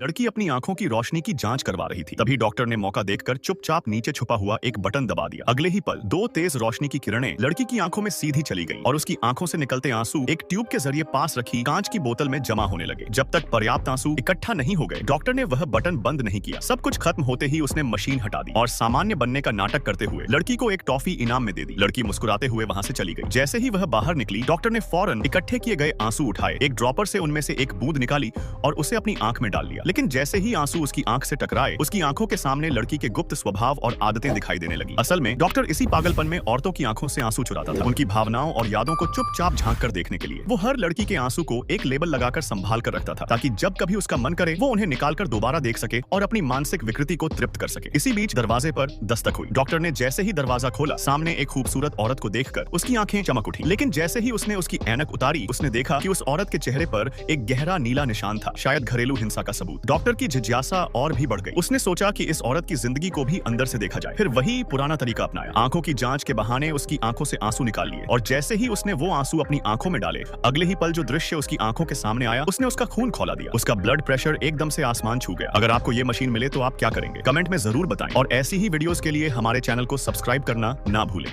लड़की अपनी आंखों की रोशनी की जांच करवा रही थी। तभी डॉक्टर ने मौका देखकर चुपचाप नीचे छुपा हुआ एक बटन दबा दिया। अगले ही पल दो तेज रोशनी की किरणें लड़की की आंखों में सीधी चली गईं और उसकी आंखों से निकलते आंसू एक ट्यूब के जरिए पास रखी कांच की बोतल में जमा होने लगे। जब तक पर्याप्त आंसू इकट्ठा नहीं हो गए, डॉक्टर ने वह बटन बंद नहीं किया। सब कुछ खत्म होते ही उसने मशीन हटा दी और सामान्य बनने का नाटक करते हुए लड़की को एक टॉफी इनाम में दे दी। लड़की मुस्कुराते हुए वहां से चली गई। जैसे ही वह बाहर निकली, डॉक्टर ने फौरन इकट्ठे किए गए आंसू उठाए, एक ड्रॉपर से उनमें से एक बूंद निकाली और उसे अपनी आंख में डाल लिया। लेकिन जैसे ही आंसू उसकी आंख से टकराए, उसकी आंखों के सामने लड़की के गुप्त स्वभाव और आदतें दिखाई देने लगी। असल में डॉक्टर इसी पागलपन में औरतों की आंखों से आंसू चुराता था, उनकी भावनाओं और यादों को चुपचाप झांक कर देखने के लिए। वो हर लड़की के आंसू को एक लेबल लगाकर संभाल कर रखता था, ताकि जब कभी उसका मन करे वो उन्हें निकालकर दोबारा देख सके और अपनी मानसिक विकृति को तृप्त कर सके। इसी बीच दरवाजे पर दस्तक हुई। डॉक्टर ने जैसे ही दरवाजा खोला, सामने एक खूबसूरत औरत को देखकर उसकी आंखें चमक उठी। लेकिन जैसे ही उसने उसकी ऐनक उतारी, उसने देखा कि उस औरत के चेहरे पर एक गहरा नीला निशान था, शायद घरेलू हिंसा का सबूत। डॉक्टर की जिज्ञासा और भी बढ़ गई। उसने सोचा कि इस औरत की जिंदगी को भी अंदर से देखा जाए। फिर वही पुराना तरीका अपनाया। आंखों की जांच के बहाने उसकी आंखों से आंसू निकाल लिए और जैसे ही उसने वो आंसू अपनी आंखों में डाले, अगले ही पल जो दृश्य उसकी आंखों के सामने आया, उसने उसका खून खौला दिया। उसका ब्लड प्रेशर एकदम से आसमान छू गया। अगर आपको ये मशीन मिले तो आप क्या करेंगे? कमेंट में जरूर बताएं और ऐसी ही वीडियोस के लिए हमारे चैनल को सब्सक्राइब करना ना भूलें।